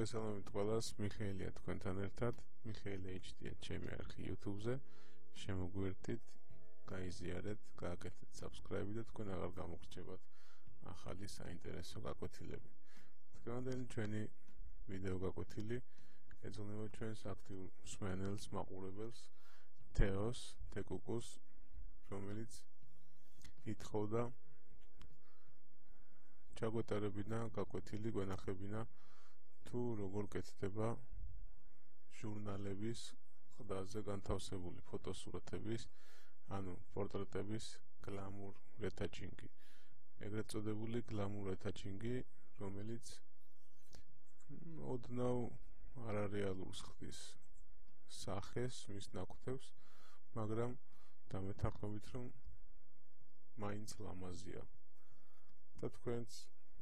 მოგესალმებით ყველას, მიხეილია თქვენთან ერთად. მიხეილი HD-ია ჩემი არხი YouTube-ზე. შემოგვერთით, გაიზიარეთ, გააკეთეთ subscribe და თქვენ აღარ გამოგრჩებათ ახალი საინტერესო გაკვეთილები. დღევანდელი ჩვენი ვიდეო გაკვეთილი ეძღვნება ჩვენს აქტიურ მსმენელს, მაყურებელს, თეოს, თეკუკუს, რომელიც ითხოვდა ჩაგვეტარებინა გაკვეთილი, გვენახებინა თუ როგორ კეთდება ჟურნალების ყდაზე განთავსებული ფოტოსურათების, ანუ პორტრეტების გლამურ რეტაჩინგი. ეგრეთ წოდებული გლამურ რეტაჩინგი, რომელიც ოდნავ არარეალურს ხდის სახეს, მის ნაკვთებს, მაგრამ დამეთანხმებით რომ მაინც ლამაზია. და თქვენც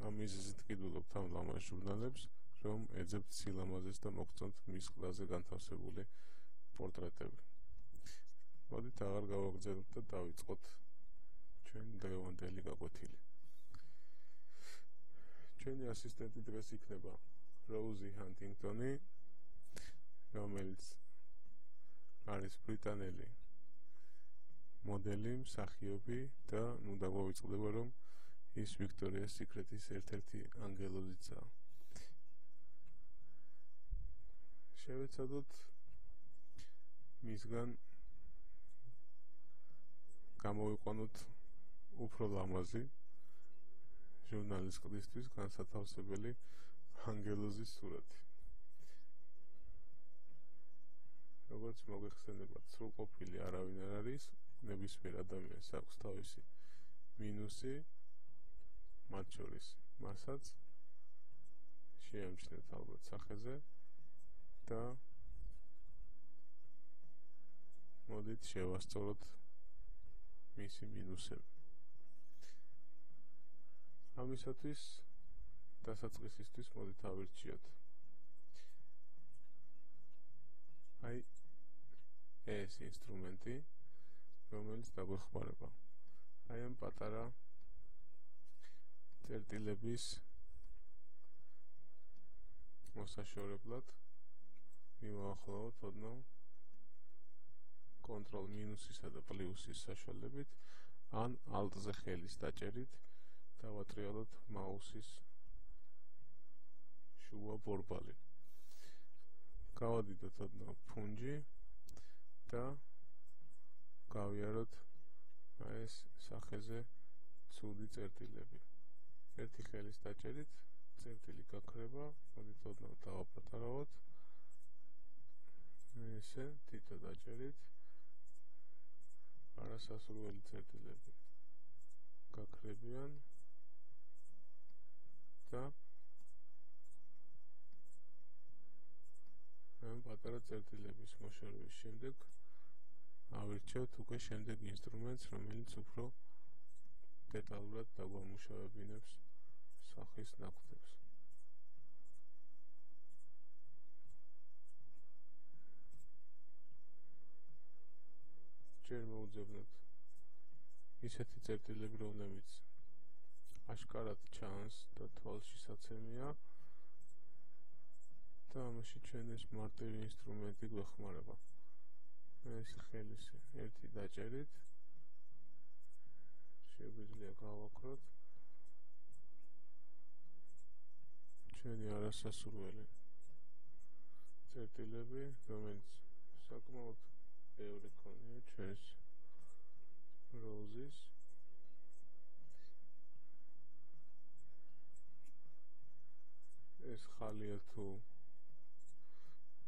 ამ მიზეზით კიდვილობთ ამ ლამაზ ჟურნალებს, რომ ეძებთ სილამაზეს და მოგწონთ მის ყდაზე განთავსებული პორტრეტები. მოდით აღარ გავაგრძელებთ და დავიწყოთ ჩვენი დღევანდელი გაკვეთილი. ჩვენი ასისტენტი დღეს იქნება როუზი ჰანტინგტონი, რომელიც არის ბრიტანელი მოდელი, მსახიობი და ნუ დაგვავიწყდება რომ ის ვიქტორიას სიკრეტის ერთ-ერთი ანგელოზიცაა. შევეცადოთ მისგან გამოვიყვანოთ უფრო ლამაზი ჟურნალის ყდისთვის განსათავსებელი ანგელოზის სურათი. როგორც მოგეხსენებათ, სრულყოფილი არავინ არ არის, ნებისმიერ ადამიანს აქვს თავისი მინუსი, მათ შორის მასაც შეამჩნევთ ალბათ სახეზე და მოდით შევასწოროთ მისი მინუსები. ამისათვის დასაწყისისთვის მოდით ავირჩიოთ აი ეს ინსტრუმენტი, რომელიც დაგვეხმარება აი ამ პატარა წერტილების მოსაშორებლად. მივაახლოვოთ ოდნავ კონტროლ მინუსისა და პლუსის საშუალებით, ან ალტზე ხელის დაჭერით დავატრიალოთ მაუსის შუა ბორბალი. გავადიდოთ ოდნავ ფუნჯი და გავიაროთ ეს სახეზე ცუდი წერტილები. ერთი ხელის დაჭერით წერტილი გაქრება, მოდით ოდნავ დავაპატარავოთ. ესე თითო დაჭერით არასასურველი წერტილები გაქრებიან და ამ პატარა წერტილების მოშორების შემდეგ ავირჩევთ უკვე შემდეგ ინსტრუმენტს, რომელიც უფრო დეტალურად დაგვამუშავებინებს სახის ნაკვთებს. ჯერ მოუძებნოთ ისეთი წერტილები, რომლებიც აშკარად ჩანს და თვალშისაცემია და ამაში ჩვენ ეს მარტივი ინსტრუმენტი გვეხმარება. ეს ხელის ერთი დაჭერით შეგვიძლია გავაქროთ ჩვენი არასასურველი წერტილები, რომელიც საკმაოდ ბევრი ქონია ჩვენს როუზის. ეს ხალია თუ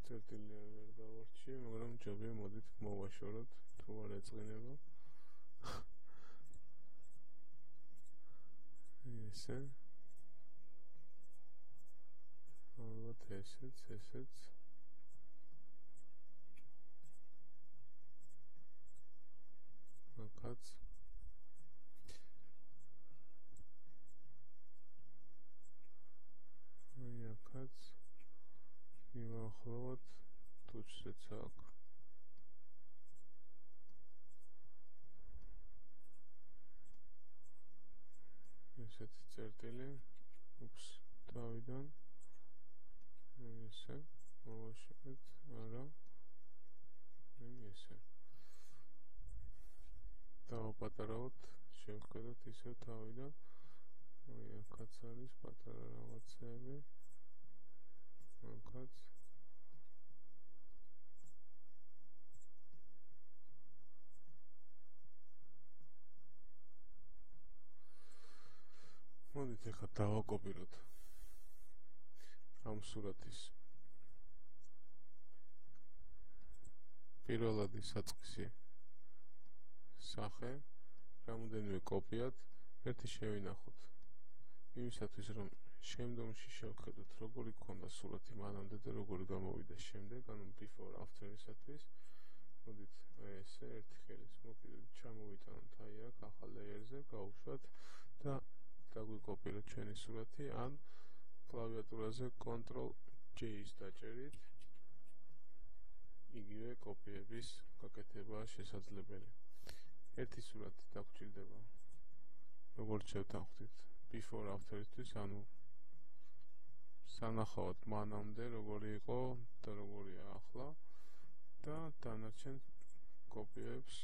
წერტილი ვერ გავარჩიე, მაგრამ ჯობია მოდით მოვაშოროთ თუ არ ეწყინება. ესე ალბათ ესეც აქაც აქაც მივაახლოვოთ თუჩზეც აქ. ესეთი წერტილი, უps, თავიდან ესე მოვაშორეთ, არა ესე დავაპატარავთ, შევხედოთ ისევ თავიდან. აქაც არის პატარა რაღაცები, აქაც მოდით ახლა დავაკოპიროთ ამ სურათის პირველადი საწყისი სახე, რამოდენიმე კოპიად, ერთი შევინახოთ. იმისათვის რომ შემდგომში შევხედოთ, როგორი გქონდა სურათი მანამდე და როგორი გამოვიდა შემდეგ, ანუ before after-ისათვის. მოდით ესე ერთი ხელით მოკიდეთ, ჩამოვიტანოთ აი აქ ახალ ლეიერზე, გავუშვათ და დაგვიკოპიროთ ჩვენი სურათი, ან კლავიატურაზე Ctrl+J-ის დაჭერით იგივე კოპიების გაკეთებაა შესაძლებელი. ერთი სურათი დაგჭირდება, როგორც შევთანხმდით, before after-ისთვის, ანუ სანახავად მანამდე როგორი იყო და როგორია ახლა და დანარჩენ კოპიებს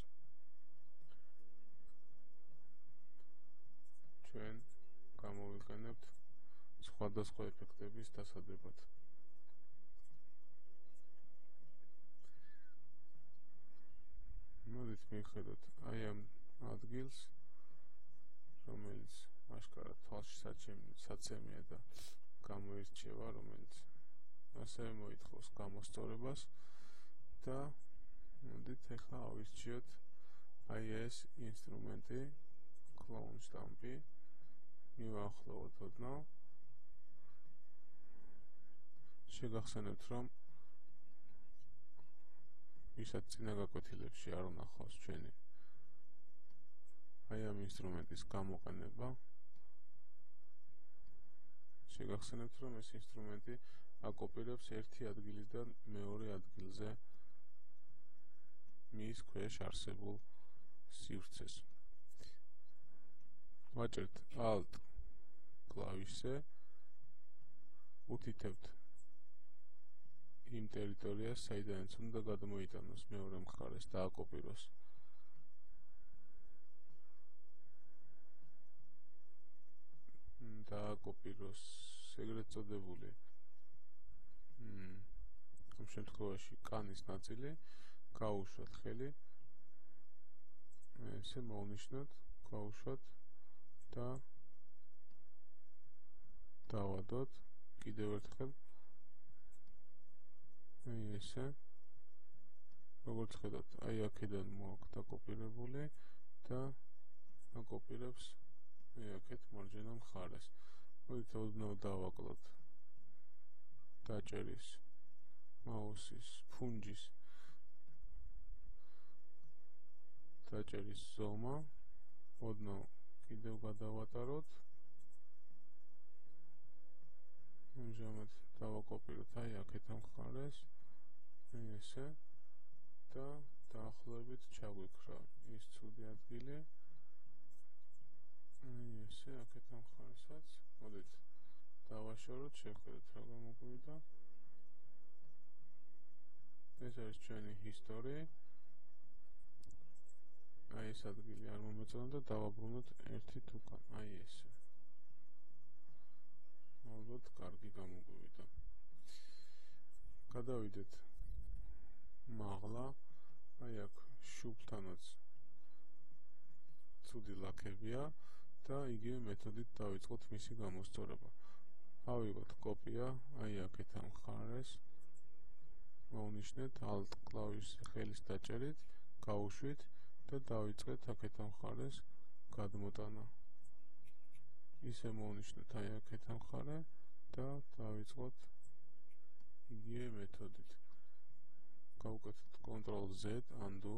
ჩვენ გამოვიყენებთ სხვადასხვა ეფექტების დასადებად. მოდით მივხედოთ აი ამ ადგილს, რომელიც აშკარად თვალში საცემია და გამოირჩევა, რომელიც ასევე მოითხოვს გამოსწორებას და მოდით ახლა ავირჩიოთ აი ეს ინსტრუმენტი, clone stamp-ი, მივახლოვოთ ოდნავ. შეგახსენებთ, რომ ვისაც წინა გაკვეთილებში არ ვნახავს ჩვენი აი ამ ინსტრუმენტის გამოყენება, შეგახსენებთ, რომ ეს ინსტრუმენტი აკოპირებს ერთი ადგილიდან მეორე ადგილზე მის ქვეშ არსებულ სივრცეს. ვაჭერთ Alt კლავიშზე, უთითებთ იმ ტერიტორიას, საიდანაც უნდა გადმოიტანოს მეორე მხარეს და აკოპიროს. დააკოპიროს ეგრეთ წოდებული ამ შემთხვევაში კანის ნაწილი, გავუშვათ ხელი, ესე მოვნიშნოთ, გავუშვათ და დავადოთ კიდევ ერთხელ აი ესე, როგორც ხედავთ, აი აქედან მოაქვს დაკოპირებული და აკოპირებს აი აქეთ მარჯვენა მხარეს. მოდით ოდნავ დავაკლოთ დაჭერის მაუსის ფუნჯის დაჭერის ზომა, ოდნავ კიდევ გადავატაროთ. ამჟამად დავაკოპიროთ აი აქეთ ამ მხარეს, აი ესე და დაახლოებით ჩაგვიქრა ის ცუდი ადგილი. აი ესე აქეთ ამ მხარესაც. მოდით დავაშოროთ, შევხედოთ რა გამოგვივიდა. ეს არის ჩვენი history. აი ეს ადგილი არ მომეწონა და დავაბრუნოთ ერთი თუკან, აი ესე. ალბათ კარგი გამოგვივიდა. გადავიდეთ მაღლა, აი აქ შუბთანაც ცუდი ლაქებია და იგივე მეთოდით დავიწყოთ მისი გამოსწორება. ავიღოთ კოპია, აი აქეთ ამ მხარეს, მოვნიშნეთ Alt კლავიშის ხელის დაჭერით, გავუშვით და დავიწყეთ აქეთ ამ მხარეს გადმოტანა. ისე მოვნიშნოთ აი აქეთ ამ მხარე და დავიწყოთ იგივე მეთოდით. გავუკეთოთ Ctrl+Z, undo,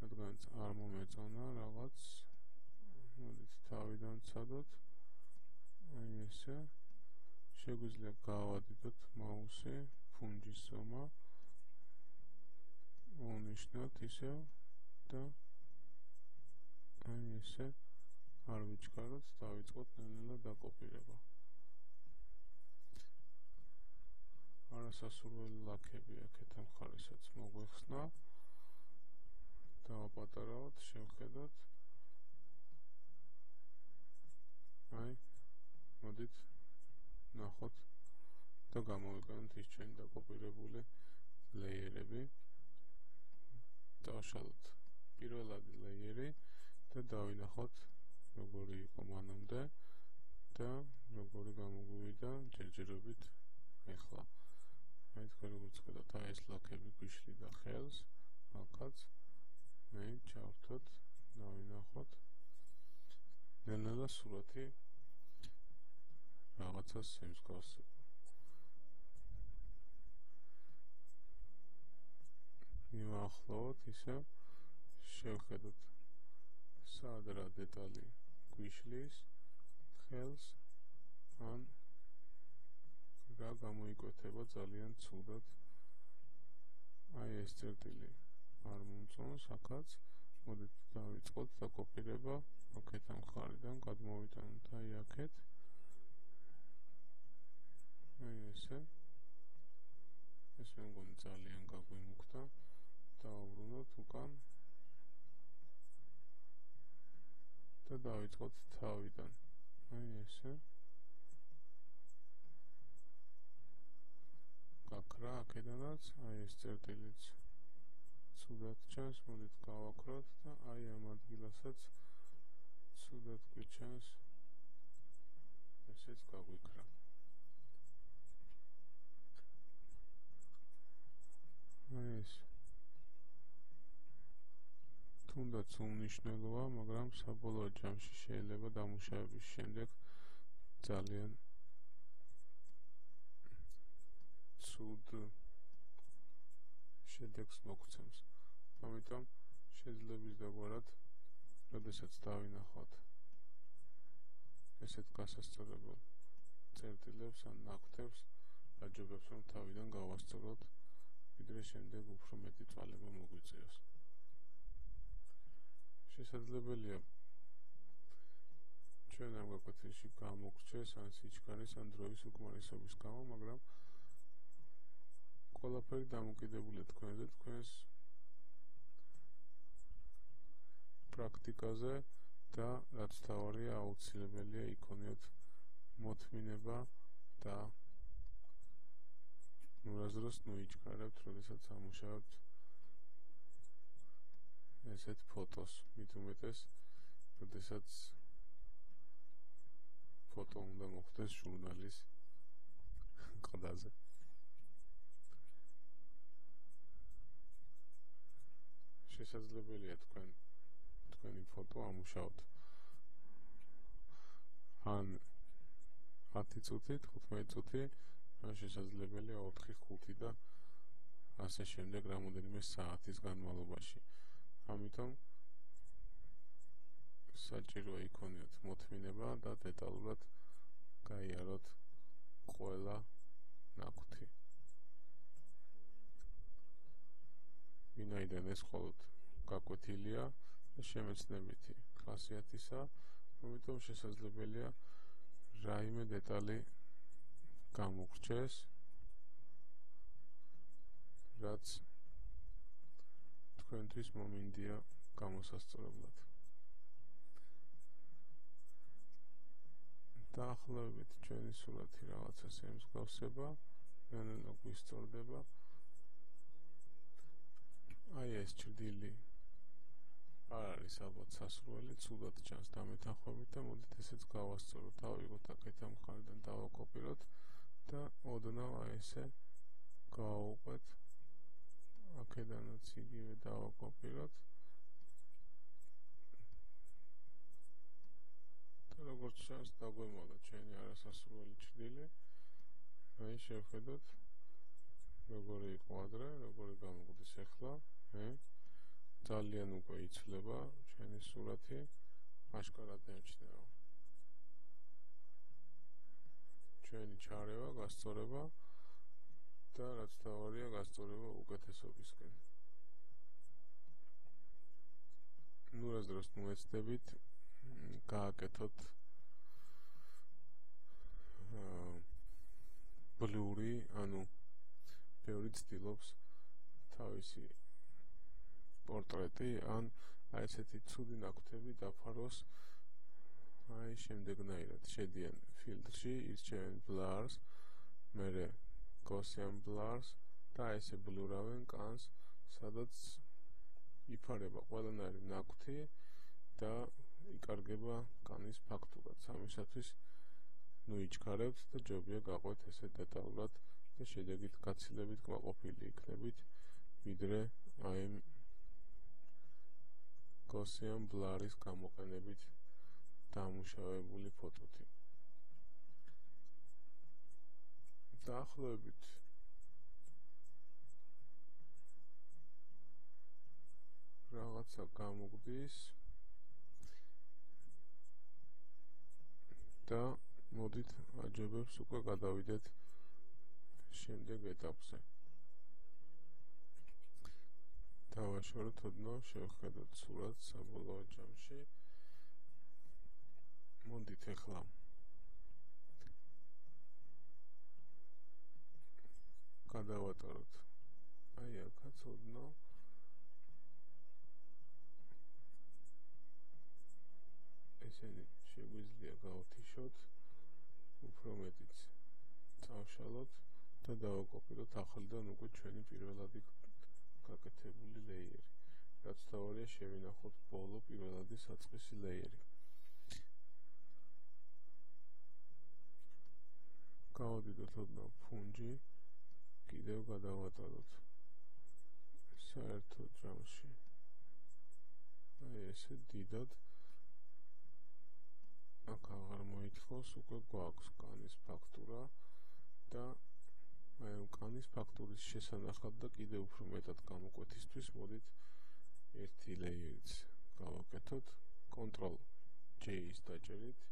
რადგანაც არ მომეწონა რაღაც. მოდით თავიდან ვცადოთ. აი ესე. შეგვიძლია გავადიდოთ მაუსი, ფუნჯის ზომა. მოვნიშნოთ ისევ და აი ესე. არ ვიჩქაროთ, დავიწყოთ ნელ-ნელა დაკოპირება. არასასურველი ლაქები აქეთ ამ ხარისაც მოგვეხსნა. დავაპატარავთ, შევხედოთ. აი, მოდით ნახოთ და გამოვიყენოთ ის ჩვენი დაკოპირებული ლეიერები. დავშალოთ პირველადი ლეიერი და დავინახოთ როგორი იყო მანამდე და როგორი გამოგვივიდა ჯერჯერობით ეხლა. აი თქვენ როგორც ხედავთ, აი ეს ლაქები გვიშლიდა ხელს, ახაც აი ჩავთოთ, დავინახოთ. ნელა სურათი რაღაცას ემსგავსება. მივახლოვოთ ისე, შევხედოთ სად რა დეტალი გვიშლის ხელს, ან რა გამოიკვეთება ძალიან ცუდად. აი ეს წერტილი არ მომწონს, აქაც მოდით დავიწყოთ დაკოპირება აქეთ ამ ხარიდან, გადმოვიტანოთ აი აქეთ. აი ესე. ეს მე მგონი ძალიან გაგვიმუქდა. დავუბრუნოთ უკან და დავიწყოთ თავიდან. აი ესე. გაქრა აქედანაც, აი ეს წერტილიც ცუდად ჩანს, მოდით გავაქროთ და აი ამ ადგილასაც ცუდად გვიჩანს. ესეც გაგვიქრა. აი ეს თუნდაც უმნიშვნელოა, მაგრამ საბოლოო ჯამში შეიძლება დამუშავების შემდეგ ძალიან ცუდ შედეგს მოგცემს. ამიტომ შეძლებს დაგვარად, როდესაც დავინახოთ ესეთ გასასწორებელ წერტილებს ან ნაკვთებს, აჯობებს რომ თავიდან გავასწოროთ, ვიდრე შემდეგ უფრო მეტი წვალება მოგვიწევს. შესაძლებელია ჩვენ ამ გაკვეთილში გამოგრჩეს ან სიჩქარის ან დროის უკმარისობის გამო, მაგრამ ყველაფერი დამოკიდებულია თქვენზე, თქვენს პრაქტიკაზე და რაც თავარია აუცილებელია იქონიოთ მოთმინება და ნურაზროს ნუიჩქარებთ, როდესაც ამუშავებთ ესეთ ფოტოს, მით უმეტეს, როდესაც ფოტო უნდა მოხდეს ჟურნალის ყდაზე. შესაძლებელია თქვენი ფოტო ამუშავოთ ან 10 წუთი, 15 წუთი, ან შესაძლებელია 4-5 და ასე შემდეგ რამოდენიმე საათის განმავლობაში. ამიტომ საჭიროა იქონიოთ მოთმინება და დეტალურად გაიაროთ ყველა ნაკვთი. ვინაიდან ეს მხოლოდ გაკვეთილია და შემეცნებითი ხასიათისა, ამიტომ შესაძლებელია რაიმე დეტალი გამოგრჩეს, რაც თქვენთვის მომინდია გამოსასწორებლად. დაახლოებით ჩვენი სურათი რაღაცას ემსგავსება, ნელა გვისწორდება. აი ეს ჭრილი არ არის ალბათ სასურველი, ცუდად ჩანს დამეთანხმებით და მოდით ესეც გავასწოროთ, ავიღოთ აქეთ ამ ხარიდან დავაკოპიროთ და ოდნავ აი ესე გავაუყვეთ. აქედანაც იგივე დავაკოპიროთ და როგორც ჩანს დაგვემოლა ჩვენი არასასურველი ჭრილი. აი შევხედოთ როგორი იყო ადრე, როგორი გამოგვდის ახლა. ძალიან უკვე იცვლება ჩვენი სურათი, აშკარად ემჩნევა ჩვენი ჩარევა, გასწორება და რაც თავარია გასწორება უკეთესობისკენ. ნურაზროს მოეცდებით გააკეთოთ ბლური, ანუ ბევრი ცდილობს თავისი პორტრეტი ან აი ესეთი ცუდი ნაკვთები დაფაროს აი შემდეგნაირად შედიან ფილტრში, ირჩევენ blurs, მერე Gaussian blurs და ესე ბლურავენ კანს, სადაც იფარება ყველანაირი ნაკვთი და იკარგება კანის ფაქტურად. ამისათვის იჩქარებთ და ჯობია გაყვეთ ესე დეტალურად და შედეგით გაცილებით კმაყოფილი იქნებით, ვიდრე აი Gaussian blur-ის გამოყენებით დამუშავებული ფოტოთი. დაახლოებით რაღაცა გამოგდის და მოდით აჯობებს უკვე გადავიდეთ შემდეგ ეტაპზე. დავაშოროთ ოდნავ, შევხედოთ სურათს საბოლოო ჯამში. მოდით ახლა გადავატაროთ აი აქაც ოდნავ ესენი შეგვიძლია გავთიშოთ უფრო მეტიც წავშალოთ და დავაკოპიროთ ახლიდან უკვე ჩვენი პირველადი გაკეთებული ლეიერი, რაც თავარია შევინახოთ ბოლო პირველადი საწყისი ლეიერი. გავადიდოთ ოდნავ ფუნჯი, კიდევ გადავატაროთ საერთო ჯამში აი ესე დიდად, აქ აღარ მოითხოვს, უკვე გვაქვს კანის ფაქტურა და აი კანის ფაქტურის შესანახად და კიდევ უფრო მეტად გამოკვეთისთვის მოდით ერთი ლეიერიც გავაკეთოთ, Ctrl J-ის დაჭერით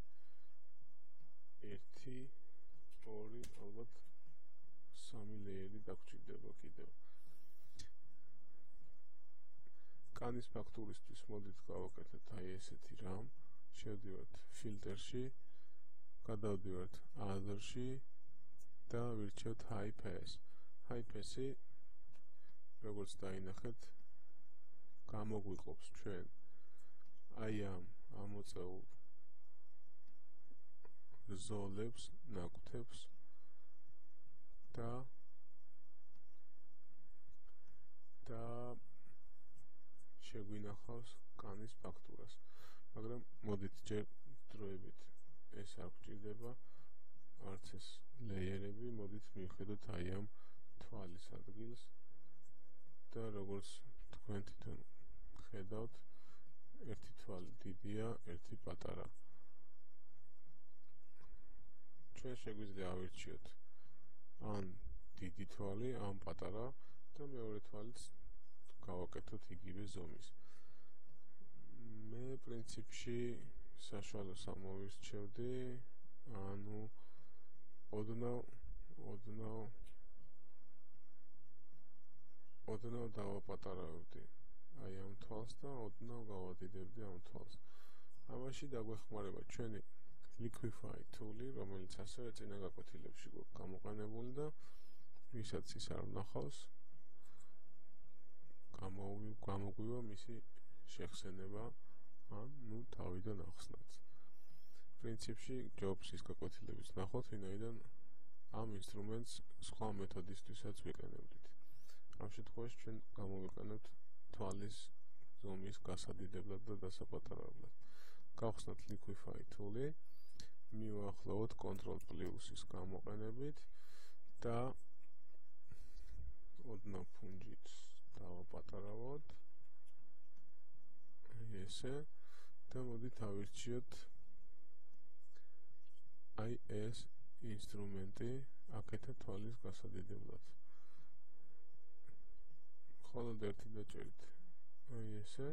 1 2 ალბათ 3 ლეიერი დაგჭირდება კიდევ. კანის ფაქტურისთვის მოდით გავაკეთოთ აი ესეთი რამ, შევდივართ ფილტრში, გადავდივართ Other-ში და ვირჩევთ High Pass. High Pass-ი როგორც დაინახეთ გამოგვიყოფს ჩვენ აი ამ ამოწეულ ზოლებს, ნაკვთებს და შეგვინახავს კანის ფაქტურას. მაგრამ მოდით ჯერ დროებით ეს არ გვჭირდება, არც ეს ლეიერები, მოდით მივხედოთ აი ამ თვალის ადგილს და როგორც თქვენ თვითონ ხედავთ, ერთი თვალი დიდია, ერთი პატარა. ჩვენ შეგვიძლია ავირჩიოთ ან დიდი თვალი, ან პატარა და მეორე თვალიც გავაკეთოთ იგივე ზომის. მე პრინციპში საშუალოს ამოვირჩევდი, ანუ ოდნავ დავაპატარავდი აი ამ თვალს და ოდნავ გავადიდებდი ამ თვალს. ამაში დაგვეხმარება ჩვენი Liquify tool-ი, რომელიც ასევე წინა გაკვეთილებში გვაქვს გამოყენებული და ვისაც ის არ ვნახავს, გამოგვივა მისი შეხსენება, ან თავიდან ახსნაც. პრინციპში ჯობს ის გაკვეთილების ნახოთ, ვინაიდან ამ ინსტრუმენტს სხვა მეთოდისთვისაც ვიყენებდით. ამ შემთხვევაში ჩვენ გამოვიყენებთ თვალის ზომის გასადიდებლად და დასაპატარებლად. გავხსნათ Liquify tool-ი, მივახლოვოთ Ctrl+-ის გამოყენებით და ოდნავ ფუნჯით დავაპატარავოთ ესე და მოდით ავირჩიოთ აი ეს ინსტრუმენტი აქეთა თვალის გასადიდებლად. მხოლოდ ერთი დაჭერით აი ესე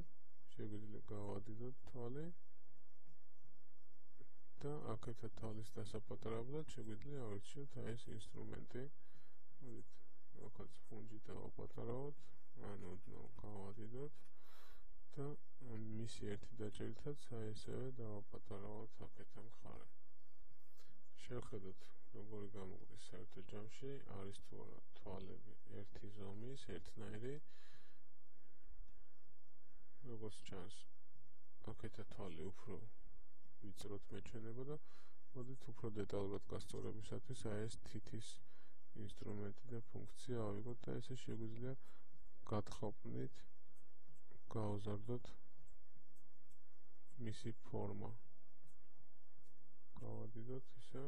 შეგვიძლია გავადიდოთ თვალი და აქეთა თვალის დასაპატარებლად შეგვიძლია ავირჩიოთ აი ეს ინსტრუმენტი. მოდით აქაც ფუნჯით დავაპატარავოთ, ან ოდნავ გავადიდოთ და მისი ერთი დაჭერითაც აი ესევე დავაპატარავოთ აქეთა მხარე. შევხედოთ როგორი გამოგვდის საერთო ჯამში, არის თუ არა თვალები ზომის ერთნაირი როგორც ჩანს აქეთა თვალი უფრო ვიწროთ მეჩვენება და მოდით უფრო დეტალურად გასწორებისათვის ეს თითის ინსტრუმენტი და ფუნქცია ავიღოთ და ესე შეგვიძლია გათხოვნით გავაზარდოთ მისი ფორმა გავადიდოთ ისე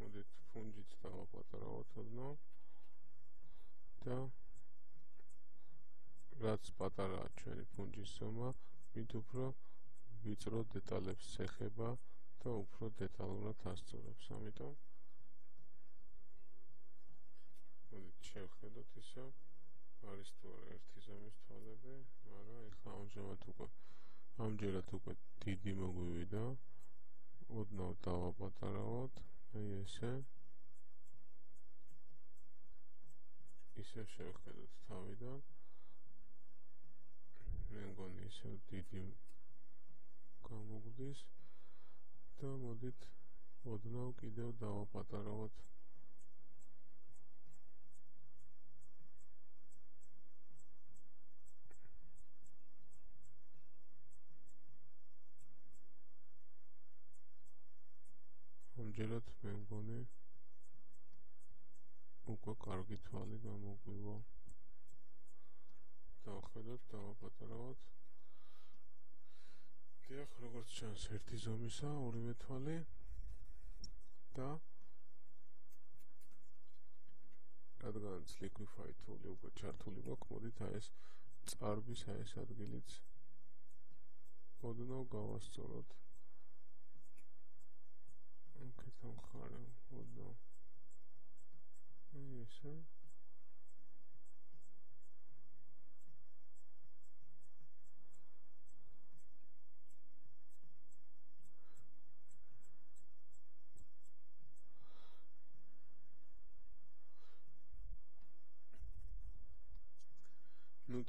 მოდით ფუნჯით დავაპატარავოთ ოდნავ და რაც პატარაა ჩვენი ფუნჯის ზომა მით უფრო ვიწრო დეტალებს ეხება და უფრო დეტალურად ასწორებს ამიტომ მოდით შევხედოთ ისე არის თუ არა ერთი ზომის თვალები არა ეხლა ამჯერად უკვე დიდი მოგვივიდა ოდნავ დავაპატარავოთ აი ესე შევხედოთ თავიდან მე მგონი ისე დიდი გამოგვდის და მოდით ოდნავ კიდევ დავაპატარავოთ ამჯერად მე მგონი უკვე კარგი თვალი გამოგვივა დავხედოთ დავაპატარავოთ დიახ როგორც ჩანს ერთი ზომისა ორივე თვალი და რადგანაც liquify თული უკვე ჩართული გვაქვს მოდით ეს წარბის ეს ადგილიც ოდნავ გავასწოროთ აქეთ ამხარე ოდნავ ესე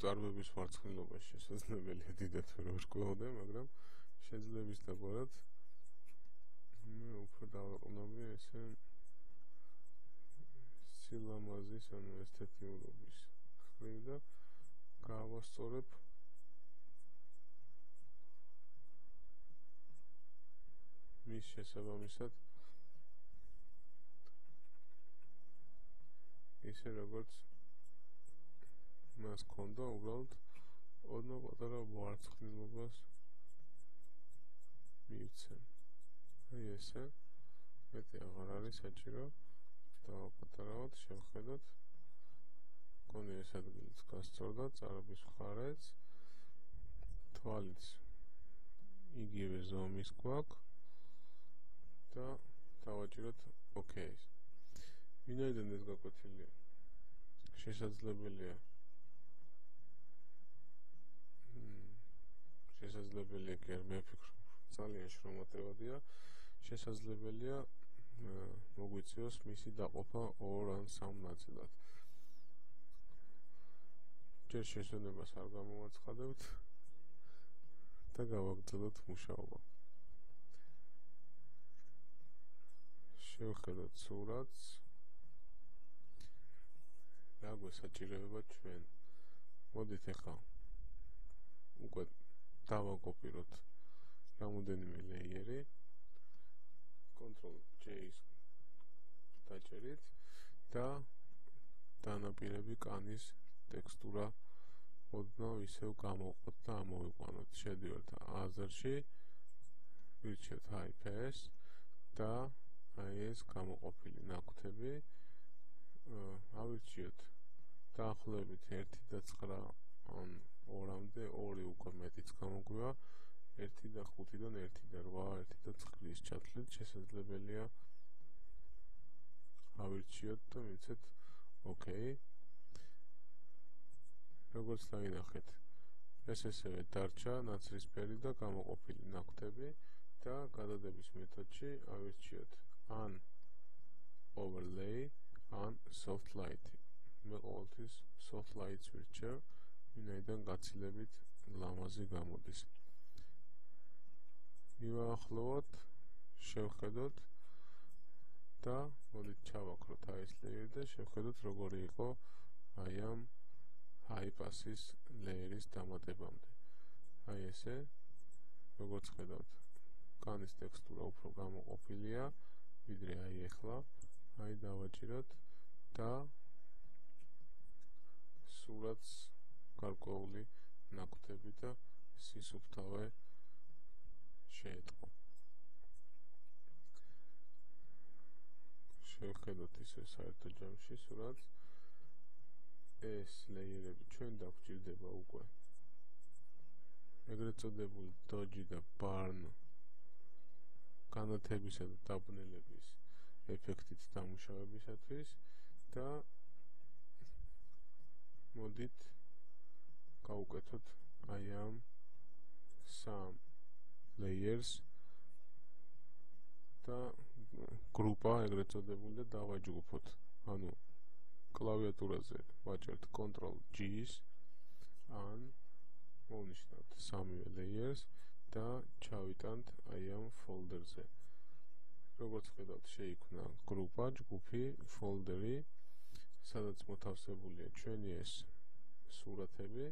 წარბების ვარცხნილობა შესაძლებელია დიდად ვერ ვერკვევოდე, მაგრამ შეძლებს დაბარად მე უფრო დავაყრდნობი ესე სილამაზის ანუ ესთეტიურობის ხრივ და გავასწორებ მის შესაბამისად ისე როგორც მას ქონდა უბრალოდ ოდნავ პატარა ვარცხნილობას მივცემ აი ესე მეტი აღარ არის საჭირო დავაპატარავოთ შევხედოთ მგონი ეს ადგილიც გასწორდა წარბის მხარეც თვალიც იგივე ზომის გვაქვს და დავაჭიროთ ოკეის ვინაიდან ეს გაკვეთილია შესაძლებელია კი არ მე ვფიქრობ ძალიან შრომატევადია შესაძლებელია მოგვიწიოს მისი დაყოფა 2 ან 3 ნაწილად ჯერ შესვენებას არ გამოვაცხადებთ და გავაგრძელოთ მუშაობა შევხედოთ სურათს რა გვესაჭიროება ჩვენ მოდით ახლა უკვე დავაკოპიროთ რამოდენიმე ლეიერი Ctrl+J-ის დაჭერით და დანაპირები კანის ტექსტურა ოდნავ ისევ გამოვყოთ და ამოვიყვანოთ შედივართ აზერში ვირჩევთ High-Pass და აი ეს გამოყოფილი ნაკვთები ავირჩიოთ დაახლოებით 1.9 ან 2-მდე 2 უკვე მეტიც გამოგვივა 1.5-დან 1.8 1.9-ის ჩათვლით შესაძლებელია ავირჩიოთ და მივცეთ ოკეი როგორც დავინახეთ ეს ესევე დარჩა ნაცრისფერი და გამოყოფილი ნაკვთები და გადადების მეთოდში ავირჩიოთ ან overlay ან soft light მე ყოველთვის soft lights ვირჩევ ვინაიდან გაცილებით ლამაზი გამოდის მივაახლოვოთ შევხედოთ და ჩავაქროთ აი ეს ლეიერი და შევხედოთ როგორი იყო აი ამ high pass-ის ლეიერის დამატებამდე. აი ესე, როგორც ხედავთ, კანის ტექსტურა უფრო გამოყოფილია, ვიდრე აი ახლა. აი დავაჭიროთ და სურათს გარკვეული ნაკვთები და სისუფთავე შეეტყო. შევხედოთ ისე საერთო ჯამში სურათს. ეს ლეიერები ჩვენ დაგვჭირდება უკვე ეგრეთ წოდებული dodge და burn განათებისა და დაბნელების ეფექტით დამუშავებისათვის და მოდით გავუკეთოთ აი ამ სამ layers და გრუპა ეგრეთ წოდებული და დავაჯგუფოთ. ანუ კლავიატურაზე ვაჭერთ Ctrl G-ს ან მოვნიშნავთ სამივე layers და ჩავიტანთ აი ამ folder-ზე. როგორც ხედავთ, შეიქმნა გრუპა, ჯგუფი, folder-ი, სადაც მოთავსებულია ჩვენი ეს სურათები.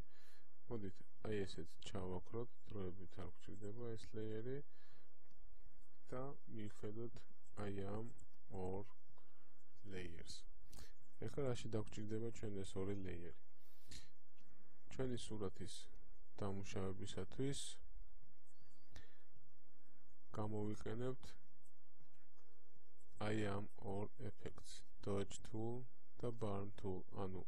მოდით აი ესეც ჩავაქროთ, დროებით არ გვჭირდება ეს layer-ი და მივხედოთ აი ამ ორ layers. ეხლა რაში დაგვჭირდება ჩვენ ეს ორი ლეიერი? ჩვენი სურათის დამუშავებისათვის გამოვიყენებთ აი ამ ორ ეფექტს, dodge tool და burn tool, ანუ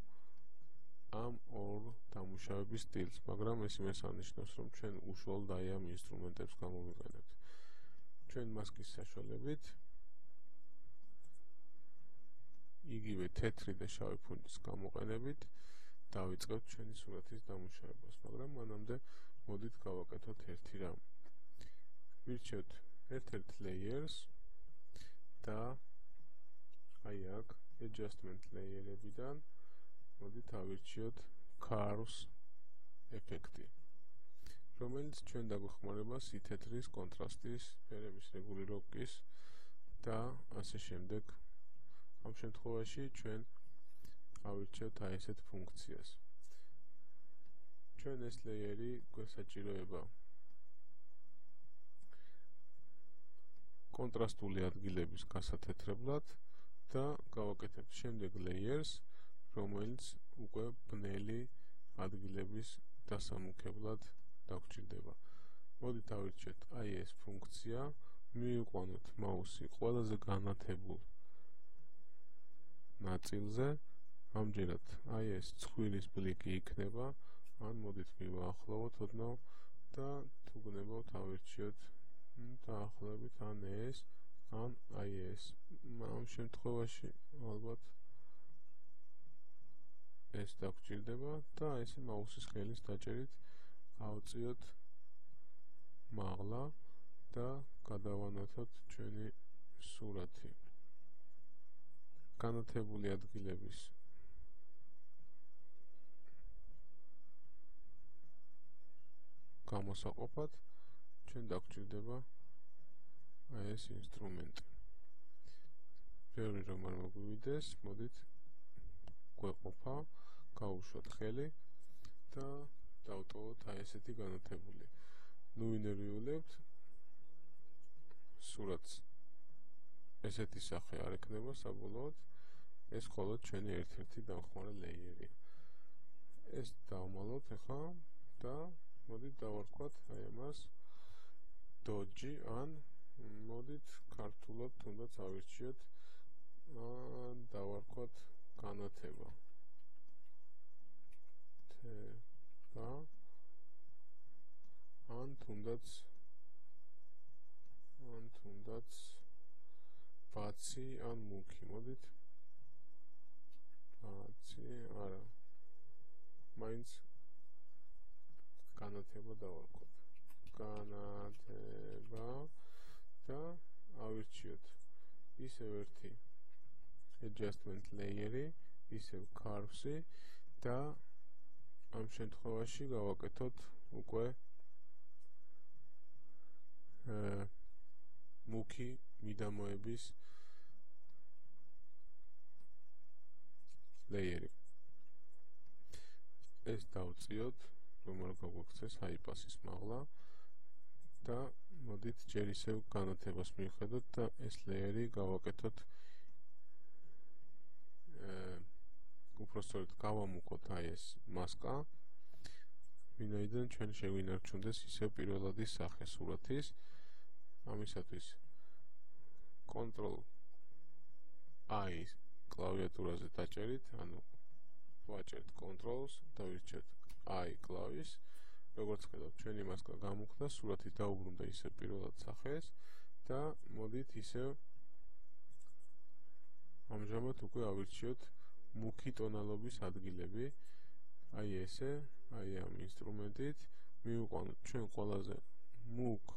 ამ ორ დამუშავების სტილს, მაგრამ ეს იმას ანიშნავს, რომ ჩვენ უშუალოდ აი ამ ინსტრუმენტებს გამოვიყენებთ. ჩვენ მასკის საშუალებით იგივე თეთრი და შავი ფონდის გამოყენებით დავიწყებთ ჩვენი სურათის დამუშავებას, მაგრამ მანამდე მოდით გავაკეთოთ ერთი რამ. ვირჩევთ ერთ-ერთ layers და აი აქ adjustment layer-ებიდან მოდით ავირჩიოთ curves ეფექტი, რომელიც ჩვენ დაგვეხმარება სითეთრის, კონტრასტის, ფერების რეგულირების და ასე შემდეგ. ამ შემთხვევაში ჩვენ ავირჩევთ აი ესეთ ფუნქციას. ჩვენ ეს ლეიერი გვესაჭიროება კონტრასტული ადგილების გასათეთრებლად და გავაკეთებთ შემდეგ layers, რომელიც უკვე ბნელი ადგილების დასამუქებლად დაგვჭირდება. მოდით ავირჩიოთ აი ეს ფუნქცია, მივიყვანოთ მაუსი ყველაზე განათებულ ნაწილზე, ამჯერად აი ეს ცხვირის ბლიკი იქნება, ან მოდით მივაახლოვოთ ოდნავ და თუ გნებავთ ავირჩიოთ დაახლოებით ან ეს, ან აი ეს. ამ შემთხვევაში ალბათ ეს დაგვჭირდება და ესე მაუსის ხელის დაჭერით ავწიოთ მაღლა და გადავანათოთ ჩვენი სურათი. განათებული ადგილების გამოსაყოფად ჩვენ დაგვჭირდება აი ეს ინსტრუმენტი. ბევრი რომ არ მოგვივიდეს, მოდით გვეყოფა, გავუშვათ ხელი და დავტოვოთ აი ესეთი განათებული. ნუ ვინერვიულებთ სურათს. ესეთი სახე არ ექნება საბოლოოდ, ეს მხოლოდ ჩვენი ერთ-ერთი დამხმარე ლეიერია. ეს დავმალოთ ახლა და მოდით დავარქვათ აი ამას dodge, ან მოდით ქართულად თუნდაც ავირჩიოთ ან დავარქვათ განათება. და ან თუნდაც ბაცი ან მუქი. მოდით ბაცი, არა, მაინც განათება დავარქვათ. განათება და ავირჩიოთ ისევ ერთი adjustment layer-ი, ისევ curves-ი და ამ შემთხვევაში გავაკეთოთ უკვე მუქი მიდამოების ლეიერი. ეს დავწიოთ, რომ არ გაგვექცეს ჰაიპასის მაღლა და მოდით ჯერ ისევ განათებას მივხედოთ და ეს ლეიერი გავაკეთოთ უпростოდ გავამუქოთ აი ეს მასკა, ვინაიდან ჩვენ შეგვინარჩუნდეს ისევ პირველადი სახე სურათის. ამისათვის Ctrl I კლავიატურაზე დაჭერით, ანუ ვაჭერთ Ctrl-ს და ვირჩევთ I კლავის. როგორც ხედავთ, ჩვენი მასკა გამუქდა, სურათი დაუბრუნდა ისევ პირველად სახეს და მოდით ისევ ამჟამად უკვე ავირჩიოთ მუქი ტონალობის ადგილები. აი ესე, აი ამ ინსტრუმენტით მივიყვანოთ ჩვენ ყველაზე მუქ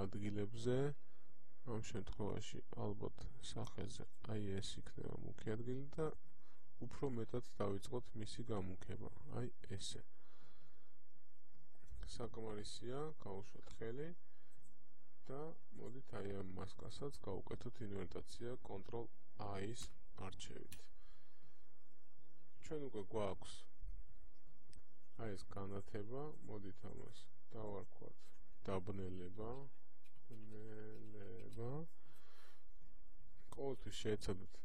ადგილებზე. ამ შემთხვევაში ალბათ სახეზე აი ეს იქნება მუქი ადგილი და უფრო მეტად დავიწყოთ მისი გამუქება. აი ესე. საკმარისია, გავუშვათ ხელი და მოდით აი ამ მასკასაც გავუკეთოთ ინვერტაცია Ctrl I-ს არჩევით. ჩვენ უკვე გვაქვს აი ეს განათება, მოდით ამას დავარქვათ დაბნელება. ყოველთვის შეეცადეთ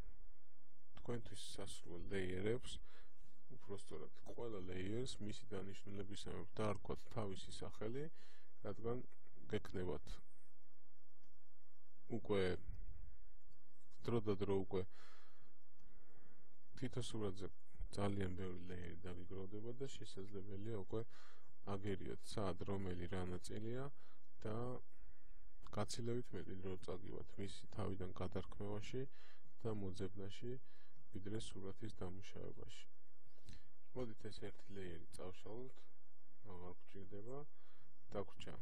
თქვენთვის სასურველ ლეიერებს, უпростოდ ყველა ლეიერს მისი დანიშნულებისამებრ დაარქვათ თავისი სახელი, რადგან გექნებათ უკვე დროდადრო უკვე თითო სურათზე ძალიან ბევრი ლეიერი დაგიგროვდება და შესაძლებელია უკვე აგერიოთ სად რომელი რა ნაწილია და გაცილებით მეტი დრო წაგივათ მისი თავიდან გადარქმევაში და მოძებნაში ვიდრე სურათის დამუშავებაში. მოდით ეს ერთი ლეიერი წავშალოთ, აღარ გვჭირდება, დაგვრჩა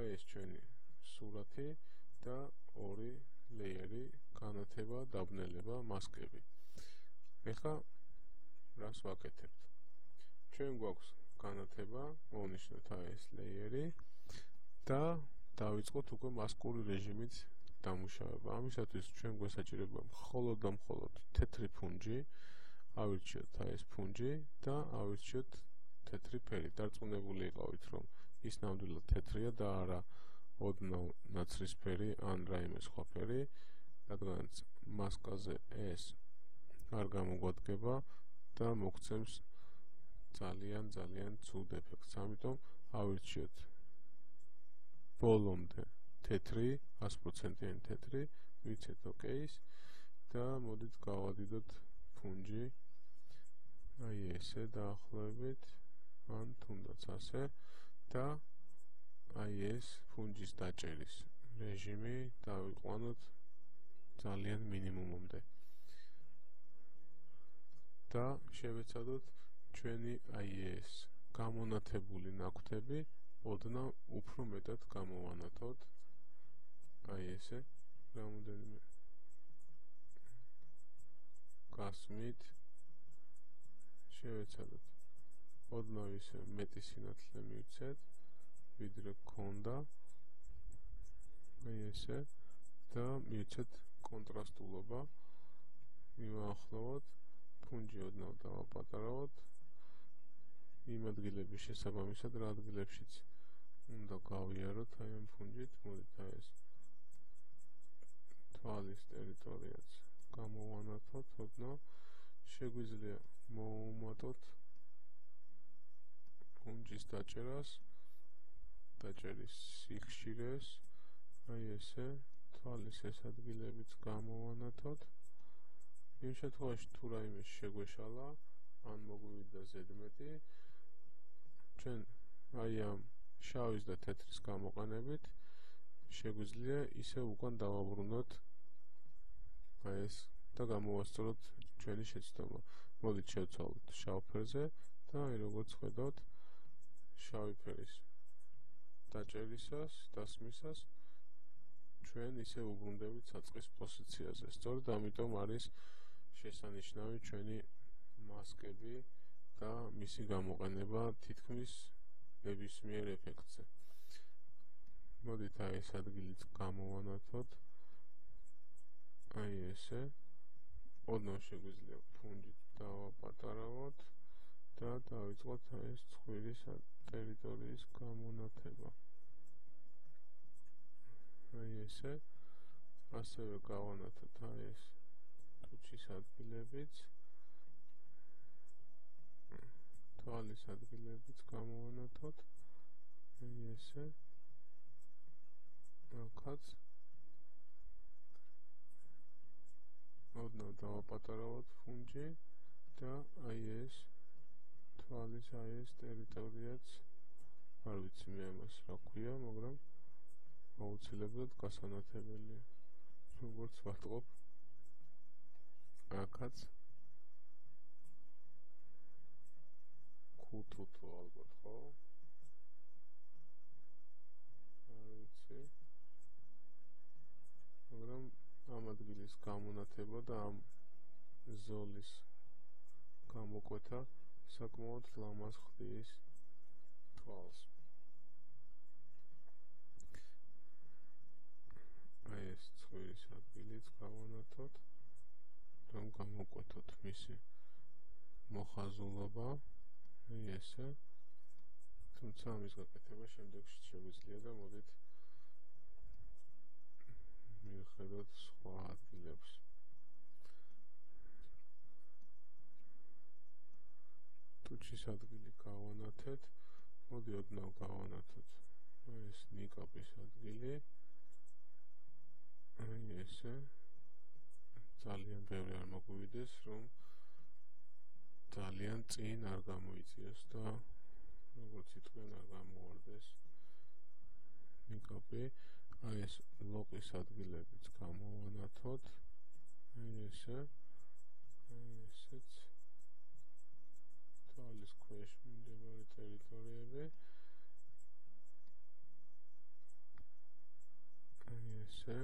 აი ეს ჩვენი სურათი და ორი ლეიერი განათება, დაბნელება, მასკები. ეხლა რას ვაკეთებთ? ჩვენ გვაქვს განათება, მოვნიშნოთ აი ეს ლეიერი და დავიწყოთ უკვე მასკური რეჟიმით დამუშავება. ამისათვის ჩვენ გვესაჭიროება მხოლოდ და მხოლოდ თეთრი ფუნჯი. ავირჩიოთ აი ეს ფუნჯი და ავირჩიოთ თეთრი ფერი. დარწმუნებული იყავით, რომ ის ნამდვილად თეთრია და არა ოდნავ ნაცრისფერი ან რაიმე სხვა ფერი, რადგანაც მასკაზე ეს არ გამოგვადგება და მოგცემს ძალიან ცუდ ეფექტს. ამიტომ ავირჩიოთ ბოლომდე თეთრი, 100%-იანი თეთრი, ვიცეთ OK-ს და მოდით გავადიდოთ ფუნჯი. აი ესე დაახლოებით, ან თუნდაც ასე და აი ეს ფუნჯის დაჭერის რეჟიმი დავიყვანოთ ძალიან მინიმუმამდე. და შევეცადოთ ჩვენი აი ეს გამონათებული ნაკვთები ოდნავ უფრო მეტად გამოვანათოთ. აი ესე რამოდენიმე გასმით შევეცადოთ ოდნავ ისე მეტი სინათლე მივცეთ ვიდრე გქონდა. აი ესე და მივცეთ კონტრასტულობა, მივაახლოვოთ, ფუნჯი ოდნავ დავაპატარავოთ იმ ადგილების შესაბამისად, რა ადგილებშიც უნდა გავიაროთ აი ამ ფუნჯით. მოდით აი ეს თვალის ტერიტორიაც გამოვანათოთ ოდნავ. შეგვიძლია მოვუმატოთ ფუნჯის დაჭერას, დაჭერის სიხშირეს, აი ესე თვალის ეს ადგილებიც გამოვანათოთ. იმ შემთხვევაში თუ რაიმე შეგვეშალა ან მოგვივიდა ზედმეტი, ჩვენ აი ამ შავის და თეთრის გამოყენებით შეგვიძლია ისე უკან დავაბრუნოთ აი ეს და გამოვასწოროთ ჩვენი შეცდომა. მოდით შევცვალოთ შავ ფერზე და აი როგორც ხედავთ შავი ფერის დაჭერისას, დასმისას ჩვენ ისე უბრუნდებით საწყის პოზიციაზე. სწორედ ამიტომ არის შესანიშნავი ჩვენი მასკები და მისი გამოყენება თითქმის ნებისმიერ ეფექტზე. მოდით აი ეს ადგილიც გამოვანათოთ. აი ესე ოდნავ შეგვიძლია ფუნჯით დავაპატარავოთ და დავიწყოთ ეს ცხვირის ტერიტორიის გამონათება. აი ესე, ასევე გავანათოთ აი ეს ტუჩის ადგილებიც, თვალის ადგილებიც გამოვანათოთ, აი ესე, აქაც ოდნავ დავაპატარავოთ ფუნჯი და აი ეს თვალის აი ეს ტერიტორიაც არ ვიცი მე ამას რა ქვია, მაგრამ აუცილებლად გასანათებელია. როგორც ვატყობ, აქაც ქუთუთო ალბათ, ხო? არ ვიცი. მაგრამ ამ ადგილის გამონათება და ამ ზოლის გამოკვეთა საკმაოდ ლამაზ ხდის თვალს. აი ეს ცხვირის ადგილიც გავანათოთ, რომ გამოკვეთოთ მისი მოხაზულობა, აი ესე. თუმცა ამის გაკეთება შემდეგში შეგვიძლია და მოდით მივხედოთ სხვა ადგილებს. ტუჩის ადგილი გავანათეთ, მოდი ოდნავ გავანათოთ აი ეს ნიკაპის ადგილი, აი ესე. ძალიან ბევრი არ მოგვივიდეს, რომ ძალიან წინ არ გამოიწიოს და როგორც იტყვიან არ გამოვარდეს ნიკაპი. აი ეს ლოყის ადგილებიც გამოვანათოთ, აი ესე, აი ესეც თვალის ქვეშ მიმდებარე ტერიტორიები, აი ესე.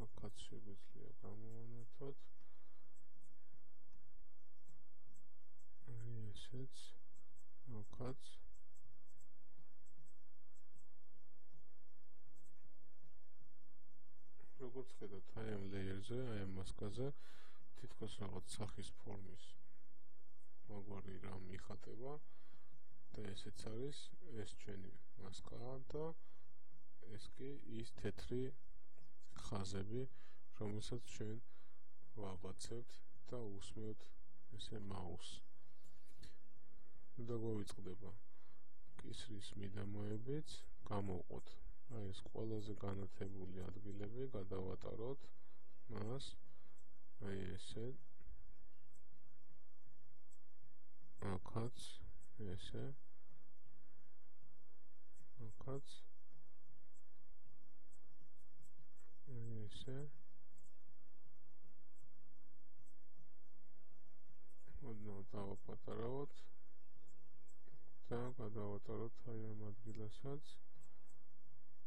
აქაც შეგვიძლია გამოვანათოთ, აი ესეც, აქაც. როგორც ხედავთ, აი ამ ლეიერზე, აი ამ მასკაზე თითქოს რაღაც სახის ფორმის მაგვარი რამ იხატება და ესეც არის ეს ჩვენი მასკა და ეს კი ის თეთრი ხაზები, რომელსაც ჩვენ ვაბაცებთ და უსმევთ ესე მაუსს. და გვევიწყდება კისრის მიდამოებიც, გამოვყოთ აი ეს ყველაზე განათებული ადგილები, გადავატაროთ მას, აი ესე, აქაც, ესე, აქაც, აი ესე, ოდნავ დავაპატარავოთ და გადავატაროთ აი ამ ადგილასაც,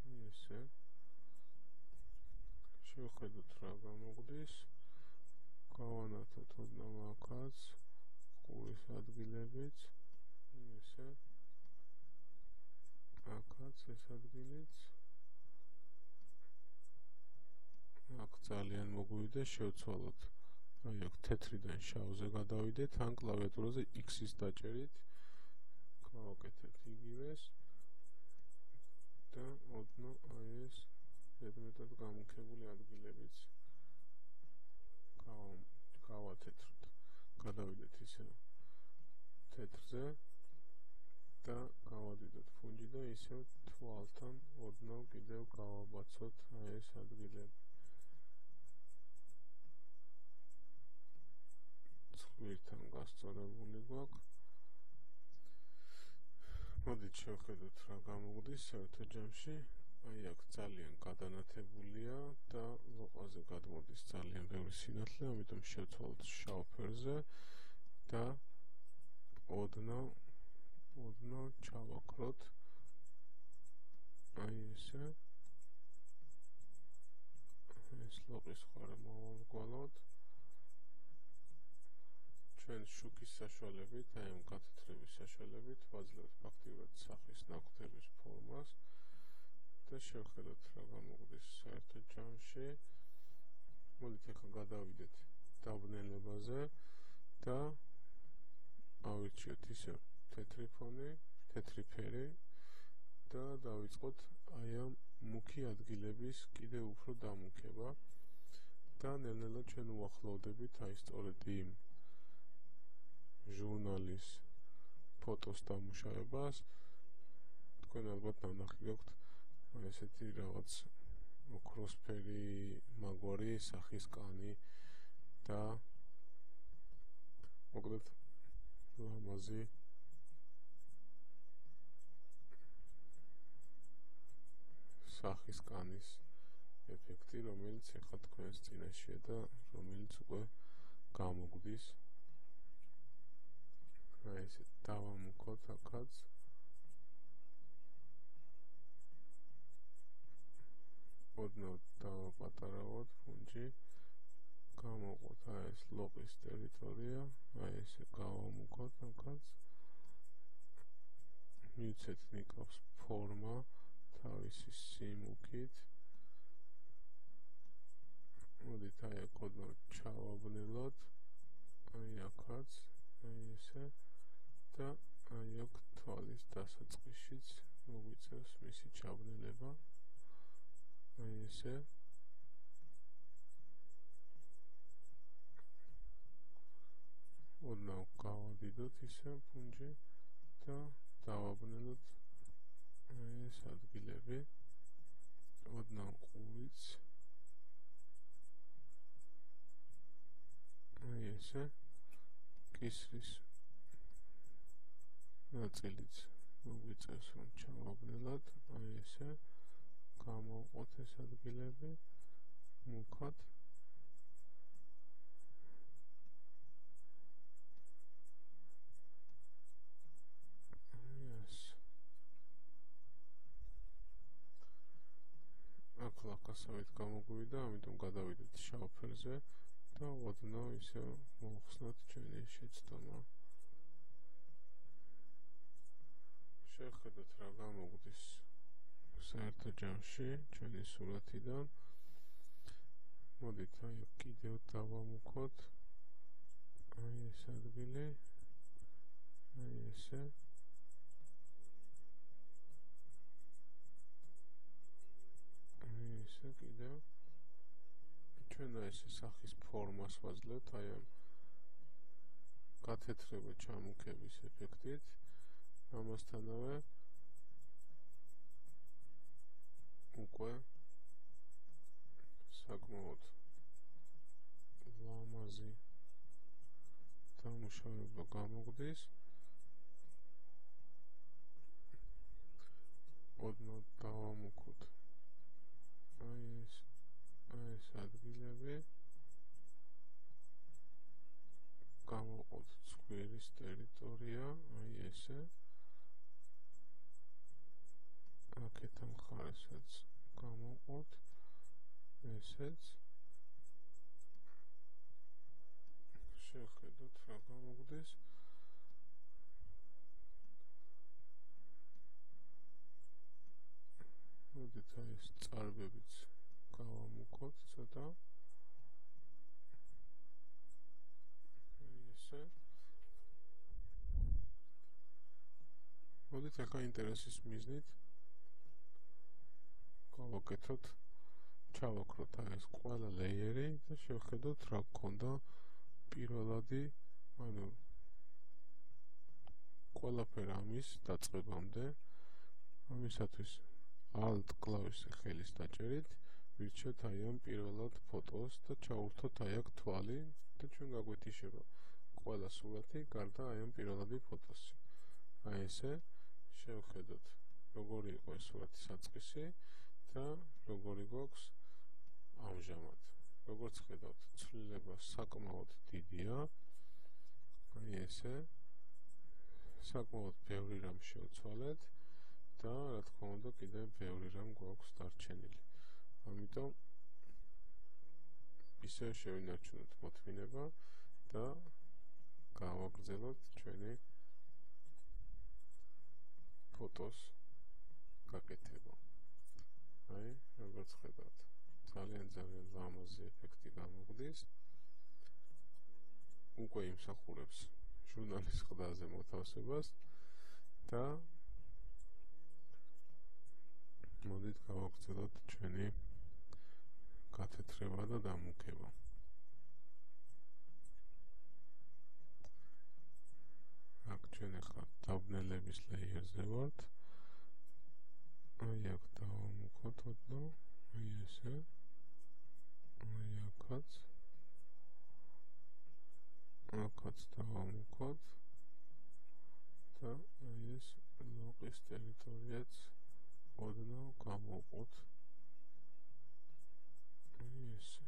აი ესე. შევხედოთ რა გამოგვდის, გავანათოთ ოდნავ აქაც, ყურის ადგილებიც, აი ესე, აქაც ეს ადგილიც, აქ ძალიან მოგვივიდეს, შევცვალოთ, აი აქ თეთრიდან შავზე გადავიდეთ, ან კლავიატურაზე X-ის დაჭერით გავაკეთებთ იგივეს და ოდნავ აი ეს ზედმეტად გამუქებული ადგილებიც გავათეთროთ. გადავიდეთ ისე თეთრზე და გავადიდოთ ფუნჯი და ისევ თვალთან ოდნავ კიდევ გავაბაცოთ აი ეს ადგილები. ცხვირთან გასწორებული გვაქვს. მოდით შევხედოთ რა გამოგვდის საერთო ჯამში. აი აქ ძალიან გადანათებულია და ლოყაზე გადმოდის ძალიან ბევრი სინათლე, ამიტომ შევცვალოთ შავ ფერზე და ოდნავ ჩავაქროთ აი ესე. ეს ლოყის ხარე მოვავგვალოთ. ჩვენ შუქის საშუალებით, აი ამ გათეთრების საშუალებით ვაძლევთ ფაქტიურად სახის ნაკვთების ფორმას და შევხედოთ რა გამოგვდის საერთო ჯამში. მოდით ახლა გადავიდეთ დაბნელებაზე და ავირჩიოთ ისე თეთრი ფონი, თეთრი ფერი და დავიწყოთ აი ამ მუქი ადგილების კიდევ უფრო დამუქება და ნელ-ნელა ჩვენ უახლოვდებით აი სწორედ იმ ჟურნალის ფოტოს დამუშავებას. თქვენ ალბათ ნანახი გაქვთ ესეთი რაღაც ოქროსფერი მაგვარი სახის კანი და მოკლედ ლამაზი სახის კანის ეფექტი, რომელიც ახლა თქვენს წინაშეა და რომელიც უკვე გამოგვდის. აი ესე დავამუქოთ აქაც. ოდნავ დავაპატარავოთ ფუნჯი. გამოვყოთ აი ეს ლოყის ტერიტორია, აი ესე გავამუქოთ აქაც. მივცეთ ნიკავს ფორმა თავისი სიმუქით. მოდით აი აქ ოდნავ ჩავაბნელოთ, აი აქაც, აი ესე და აი აქ თვალის დასაწყისშიც მოგვიწევს მისი ჩაბნელება. აი ესე ოდნავ გავადიდოთ ისე ფუნჯი და დავაბნელოთ აი ეს ადგილები ოდნავ ყურიც აი ესე კისრის ნაწილიც მოგვიწევს რომ ჩავაბნელოთ აი ესე გამოვყოთ ეს ადგილები მუქად ახლა კასავით გამოგვივიდა, ამიტომ გადავიდეთ შავ ფერზე და ოდნავ ისე მოხსნათ ჩვენი შეცდომა. შევხედოთ რა გამოგვდის საერთო ჯამში ჩვენი სურათიდან. მოდით აი კიდევ დავამუქოთ აი ეს ადგილი აი ესე აი ესე კიდევ ჩვენ ეს სახის ფორმას ვაძლევთ აი ამ გათეთრება ჩამუქების ეფექტით. ამასთანავე უკვე საკმაოდ ლამაზი დამუშავება გამოგვდის. ოდნავ დავამუქოთ აი ეს ადგილები გამოვყოთ ცხვირის ტერიტორია აი ესე აქეთ ამ მხარესაც გამოვყოთ ესეც შევხედოთ რა გამოგვდის. მოდით აი ეს წარბებიც გავამუქოთ ცოტა აი ესე მოდით ახლა ინტერესის მიზნით გავაკეთოთ ჩავაქროთ აი ეს ყველა ლეიერი და შევხედოთ რა გქონდა პირველადი ანუ ყველაფერ ამის დაწყებამდე. ამისათვის Alt კლავიშზე ხელის დაჭერით ვირჩევთ აი ამ პირველად ფოტოს და ჩაურთოთ აი აქ თვალი და ჩვენ გაგვეთიშება ყველა სურათი გარდა აი ამ პირველადი ფოტოსი. აი ესე შევხედოთ როგორი იყო ეს სურათის საწყისი და როგორი გვაქვს ამჟამად. როგორც ხედავთ, ცვლილება საკმაოდ დიდია. აი ესე საკმაოდ ბევრი რამ შევცვალეთ და რა თქმა უნდა კიდევ ბევრი რამ გვაქვს დარჩენილი. ამიტომ ისევ შევინარჩუნოთ მოთმინება და გავაგრძელოთ ჩვენი ფოტოს გაკეთება. აი, როგორც ხედავთ, ძალიან ლამაზი ეფექტი გამოგვდის. უკვე იმსახურებს ჟურნალის ყდაზე მოთავსებას და მოდით გავაგრძელოთ ჩვენი გათეთრება და დამუქება. აქ ჩვენ ახლა დაბნელების ლეიერზე ვართ. აი აქ დავამუქოთ ოდნავ, აი ესე, აი აქაც, აქაც დავამუქოთ და აი ეს ლოყის ტერიტორიაც ოდნავ გამოვყოთ, აი ესე.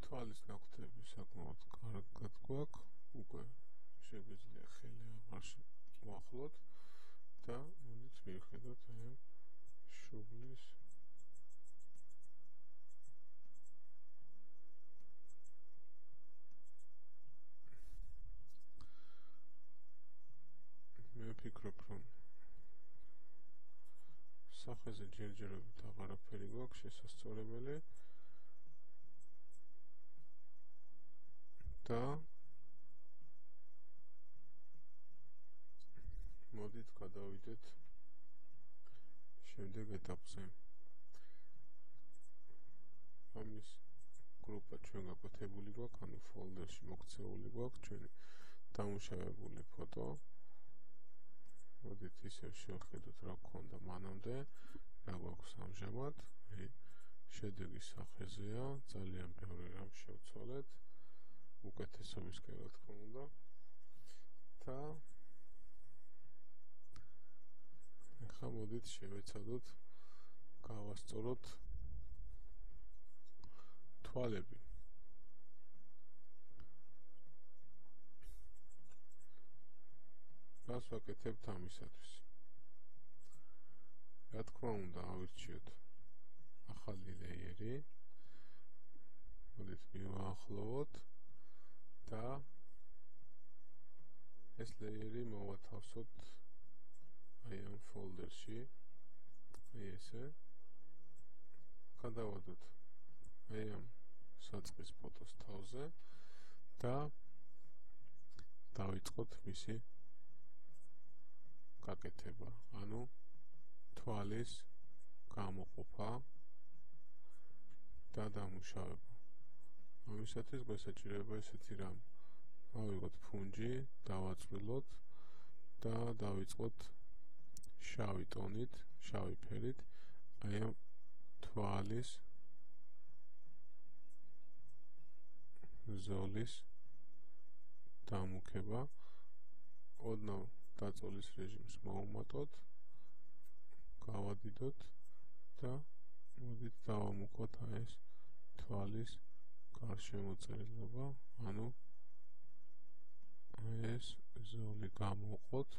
თვალის ნაკვთები საკმაოდ კარგად გვაქვს, უკვე შეგვიძლია ხელი აღარ ვახლოთ და მოდით მივხედოთ აი შუბლის მე ვფიქრობ, რომ სახეზე ჯერჯერობით აღარაფერი გვაქვს შესასწორებელი და მოდით გადავიდეთ შემდეგ ეტაპზე. ამის გრუპა ჩვენ გაკვეთებული გვაქვს, ანუ ფოლდერში მოქცეული გვაქვს ჩვენი დამუშავებული ფოტო. მოდით ისევ შევხედოთ რა გქონდა მანამდე, რა გვაქვს ამჟამად. შედეგი სახეზეა, ძალიან ბევრი რამ შევცვალეთ. უკეთესობისკენ რა თქმა უნდა და ახლა მოდით შევეცადოთ გავასწოროთ თვალები. რას ვაკეთებთ ამისათვის? რა თქმა უნდა ავირჩიოთ ახალი ლეიერი, მოდით მივაახლოვოთ და ეს ლეიერი მოვათავსოთ აი ამ ფოლდერში, აი ესე, გადავადოთ აი ამ საწყის ფოტოს თავზე და დავიწყოთ მისი გაკეთება, ანუ თვალის გამოყოფა და დამუშავება. ამისათვის გვესაჭიროება ესეთი რამ. ავიღოთ ფუნჯი, დავაწვრილოთ და დავიწყოთ შავი ტონით, შავი ფერით აი ამ თვალის ზოლის დამუქება. ოდნავ დაწოლის რეჟიმს მოვუმატოთ, გავადიდოთ და მოდით დავამუქოთ აი ეს თვალის გარშემოწერილობა, ანუ ეს ზოლი გამოვყოთ.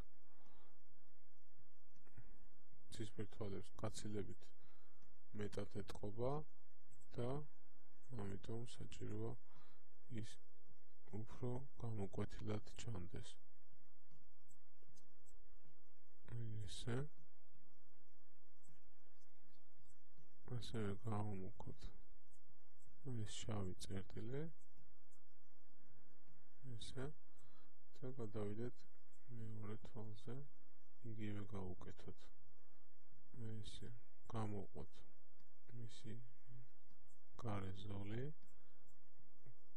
ცისფერ თვალებს გაცილებით მეტად ეტყობა და ამიტომ საჭიროა ის უფრო გამოკვეთილად ჩანდეს. აი ესე. ასევე გავამუქოთ ეს შავი წერტილი, ესე, და გადავიდეთ მეორე თვალზე, იგივე გავუკეთოთ. ესე, გამოვყოთ მისი გარე ზოლი,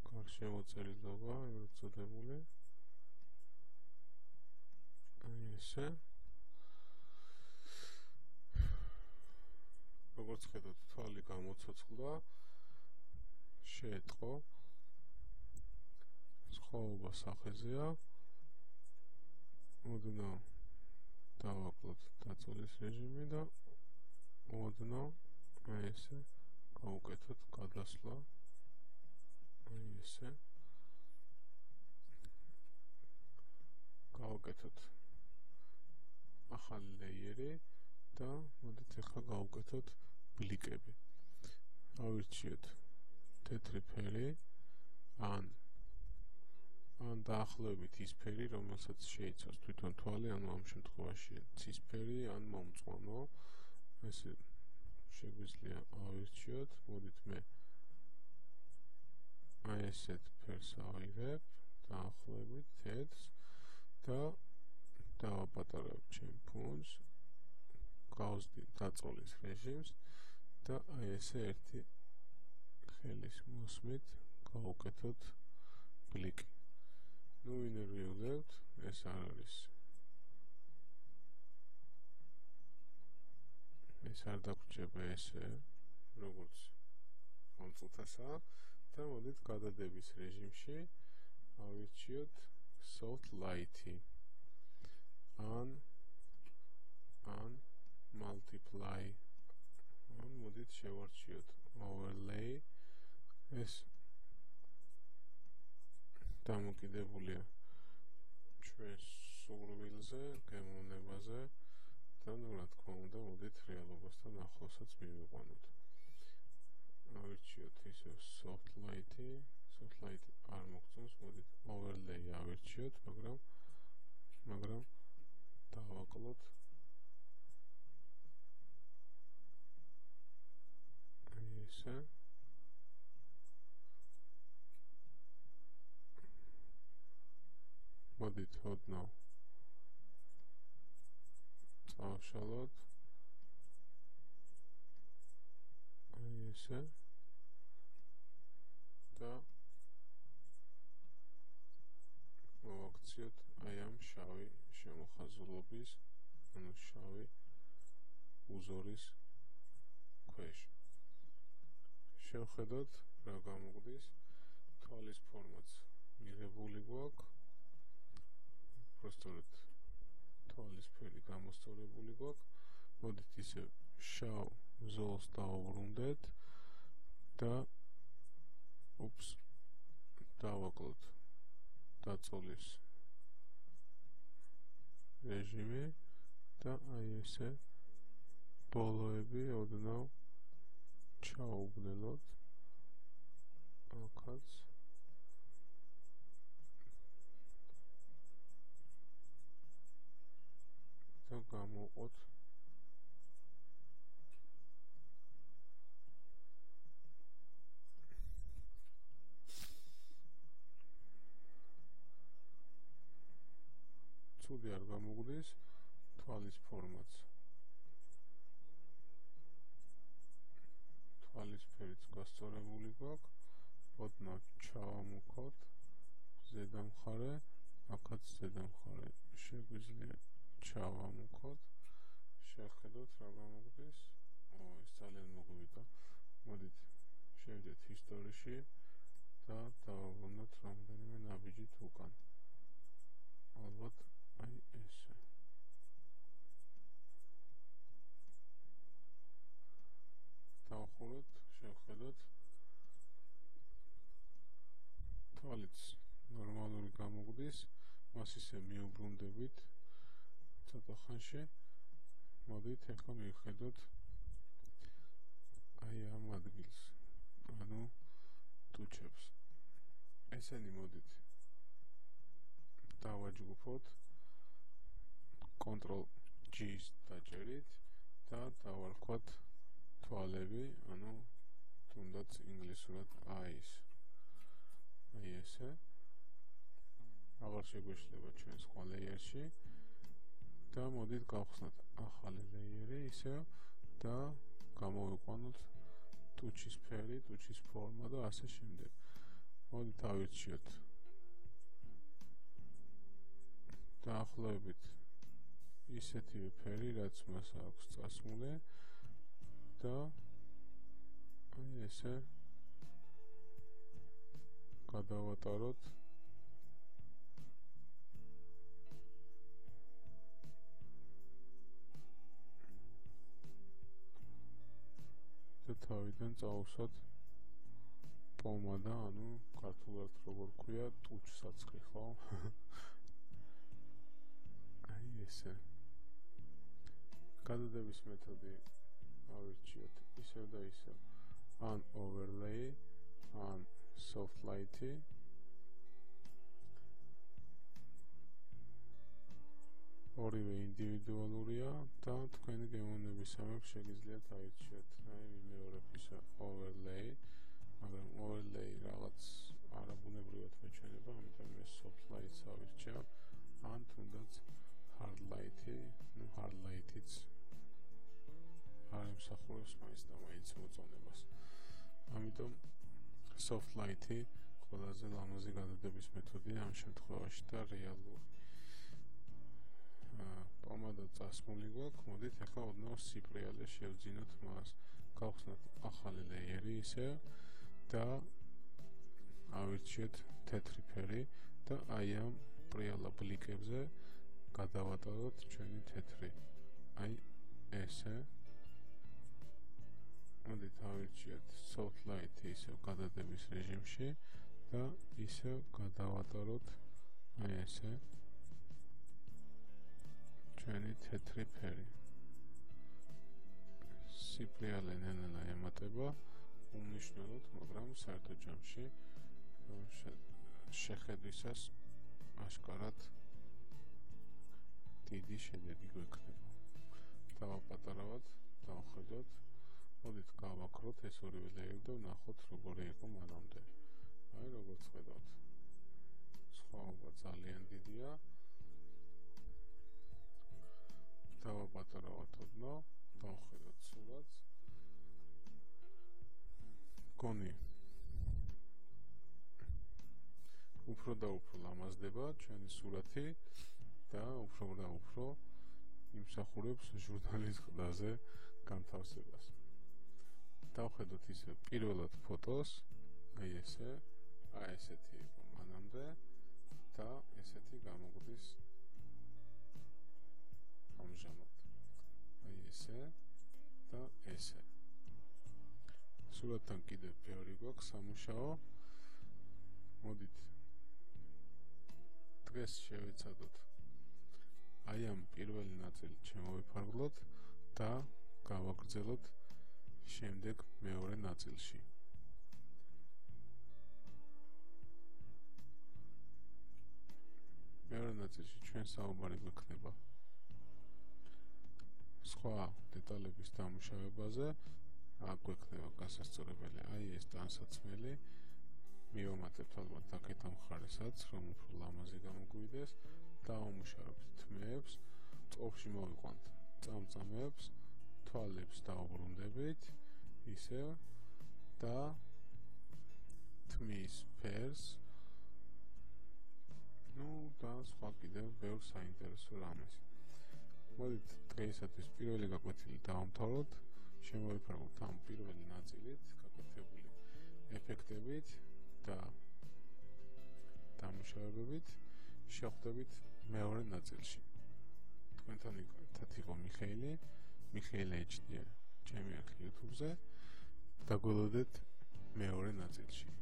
გარშემოწერილობა, ეწოდებული. აი ესე. როგორც ხედავთ, თვალი გამოცოცხლდა, შეეტყო, სხვაობა სახეზეა, ოდნავ დავაკლოთ დაწოლის რეჟიმი და ოდნავ აი ესე გავუკეთოთ გადასვლა, აი ესე გავუკეთოთ ახალი ლეიერი და მოდით ახლა გავუკეთოთ ბლიკები. ავირჩიოთ თეთრი ფერი, ან ან დაახლოებით ის ფერი, რომელსაც შეიცავს თვითონ თვალი, ანუ ამ შემთხვევაში ცისფერი ან მომწვანო. ესე შეგვიძლია ავირჩიოთ, მოდით მე აი ესეთ ფერს ავიღებ, დაახლოებით თეთრს და დავაპატარებ ჩემ ფონს, გავზრდით დაწოლის რეჟიმს და აი ესე ერთი ხელის მოსმით გავუკეთოთ ბლიკი. ნუ ვინერვიულებთ, ეს არ არის. ეს არ დაგვრჩება ესე, როგორც მომწუთასა და მოდით გადადების რეჟიმში ავირჩიოთ soft light-ი ან multiply ან მოდით შევარჩიოთ overlay. ეს დამოკიდებულია ჩვენს სურვილზე, გემოვნებაზე და ნუ რა თქმა უნდა მოდით რეალობასთან ახლოსაც მივიყვანოთ. ავირჩიოთ ისე soft light-ი არ მოგწონს, მოდით overlay ავირჩიოთ, მაგრამ დავაკლოთ აი ესე. მოდით ოდნავ წავშალოთ აი ესე და მოვაქციოთ აი ამ შავი შემოხაზულობის, ანუ შავი უზორის ქვეშ. შევხედოთ რა გამოგვდის. თვალის ფორმაც მიღებული გვაქვს, უბრალოდ თვალის ფერი გამოსწორებული გვაქვს. მოდით ისე შავ ზოლს დავუბრუნდეთ და დავაკლოთ დაწოლის რეჟიმი და აი ესე ბოლოები ოდნავ ჩაუბრუნოთ აქაც და გამოვყოთ ცუდი არ გამოგვდის თვალის ფორმაც. თვალის ფერიც გასწორებული გვაქვს. ოდნავ ჩავამუქოთ ზედა მხარე, აქაც ზედა მხარე შეგვიძლია ჩავამუქოთ. შევხედოთ რა გამოგვდის. ეს ძალიან მოგვიგა. მოდით შევიდეთ ისტორიაში და დავაბრუნოთ რამდენიმე ნაბიჯით უკან. ალბათ აი ესე. დავხუროთ, შევხედოთ. თვალიც ნორმალური გამოგვდის, მას ისე მიუბრუნდებით ცოტა ხანში. მოდით ახლა მივხედოთ აი ამ ადგილს, ანუ ტუჩებს. ესენი მოდით დავაჯგუფოთ Ctrl G-ს დაჭერით და დავარქვათ თვალები, ანუ თუნდაც ინგლისურად eyes. აი ესე. აღარ შეგვეშლება ჩვენ სხვა ლეიერში და მოდით გავხსნათ ახალი ლეიერი ისე და გამოვიყვანოთ ტუჩის ფერი, ტუჩის ფორმა და ასე შემდეგ. მოდით ავირჩიოთ დაახლოებით ისეთივე ფერი, რაც მას აქვს წასმული და აი ესე გადავატაროთ და თავიდან წავუსვათ პომადა, ანუ ქართულად როგორ ქვია, ტუჩსაცხი, ხო? აი ესე. გადადების მეთოდი ავირჩიოთ ისევ და ისევ. ან overlay, ან soft light-ი ორივე ინდივიდუალურია და თქვენი გემოვნებისამებრ შეგიძლიათ აირჩიოთ აი მეორედ ისა overlay, მაგრამ overlay რაღაც არაბუნებრივად მეჩვენება, ამიტომ ეს soft light-ს ავირჩევ, ან თუნდაც hard light-ი, hard light-იც არ ემსახურებს მაინც და მაინც მოწონებას. ამიტომ soft light-ი ყველაზე ლამაზი გადადების მეთოდია ამ შემთხვევაში და რეალური. პომადა წასმული გვაქვს, მოდით ახლა ოდნავ სიპრიალე შევძინოთ მას. გავხსნათ ახალი ლეიერი ისე და ავირჩიოთ თეთრი ფერი და აი ამ პრიალა ბლიკებზე გადავატაროთ ჩვენი თეთრი. აი ესე. მოდით ავირჩიოთ soft light-ი ისე გადადების რეჟიმში და ისე გადავატაროთ აი ესე ჩვენი თეთრი ფერი. სიპრიალე ნელა ემატება უმნიშვნელოდ, მაგრამ საერთო ჯამში შეხედვისას აშკარად დიდი შედეგი გვექნება. დავაპატარავად, დავხედოთ, მოდით გავაქროთ ეს ორივე ლეიერი და ვნახოთ როგორი იყო მანამდე. აი როგორც ხედავთ, სხვაობა ძალიან დიდია. დავაპატარავად ოდნავ, დავხედოთ სურათს. გონი უფრო და უფრო ლამაზდება ჩვენი სურათი და უფრო და უფრო იმსახურებს ჟურნალის ყდაზე განთავსებას. დავხედოთ ისე პირველად ფოტოს, აი ესე, აი ესეთი იყო მანამდე და ესეთი გამოგვდის ამჟამად. აი ესე და ესე. სურათთან კიდევ ბევრი გვაქვს სამუშაო. მოდით დღეს შევეცადოთ აი ამ პირველი ნაწილი შემოვიფარგლოთ და გავაგრძელოთ შემდეგ მეორე ნაწილში. მეორე ნაწილში ჩვენ საუბარი გვექნება სხვა დეტალების დამუშავებაზე. აქ გვექნება გასასწორებელი აი ეს ტანსაცმელი. მივამატებთ ალბათ აქეთ ამ მხარესაც, რომ უფრო ლამაზი გამოგვიდეს. დავამუშავებთ თმებს, წყობაში მოვიყვანთ წამწამებს, თვალებს დავუბრუნდებით, ისე და თმის ფერს. და სხვა კიდევ ბევრ საინტერესო რამეს. მოდით დღეისათვის პირველი გაკვეთილი დავამთავროთ. შემოვიფარგლოთ ამ პირველი ნაწილით, გაკეთებული ეფექტებით და დამუშავებებით. შევხვდებით მეორე ნაწილში. თქვენთან იყო მიხეილი HD ჩემი არხი YouTube-ზე. დაგველოდეთ მეორე ნაწილში.